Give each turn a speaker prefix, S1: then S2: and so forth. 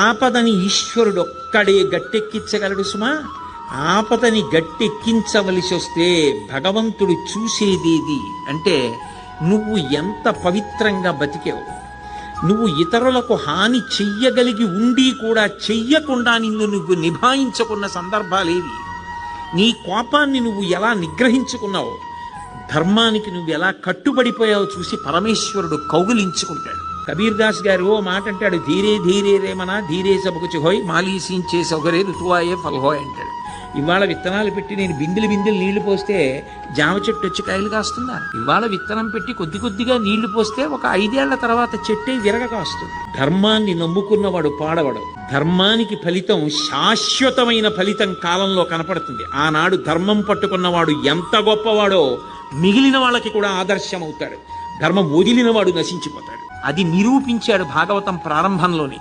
S1: ఆపదని ఈశ్వరుడు ఒక్కడే గట్టెక్కించగలడు సుమా. ఆపదని గట్టెక్కించవలసి వస్తే భగవంతుడు చూసేదేది అంటే నువ్వు ఎంత పవిత్రంగా బతికావు, నువ్వు ఇతరులకు హాని చెయ్యగలిగి ఉండి కూడా చెయ్యకుండా నువ్వు నిభాయించుకున్న సందర్భాలేవి, నీ కోపాన్ని నువ్వు ఎలా నిగ్రహించుకున్నావు, ధర్మానికి నువ్వు ఎలా కట్టుబడిపోయావో చూసి పరమేశ్వరుడు కౌగిలించుకుంటాడు. కబీర్ దాస్ గారు ఓ మాట అంటాడు, ధీరే ధీరే రేమనా ధీరే సబకుచి హోయ్ మాలీసించే సౌకర్య ఋతువాయే ఫల్హోయ్ అంటాడు. ఇవాళ విత్తనాలు పెట్టి నేను బిందెలు నీళ్లు పోస్తే జామ చెట్టు వచ్చి కాయలు కాస్తుందా? ఇవాళ విత్తనం పెట్టి కొద్ది కొద్దిగా నీళ్లు పోస్తే ఒక 5 ఏళ్ల తర్వాత చెట్టే విరగ కాస్తుంది. ధర్మాన్ని నమ్ముకున్నవాడు పాడవడు. ధర్మానికి ఫలితం శాశ్వతమైన ఫలితం కాలంలో కనపడుతుంది. ఆనాడు ధర్మం పట్టుకున్నవాడు ఎంత గొప్పవాడో మిగిలిన వాళ్ళకి కూడా ఆదర్శం అవుతాడు. ధర్మం వదిలినవాడు నశించిపోతాడు. అది నిరూపించాడు భాగవతం ప్రారంభంలోనే.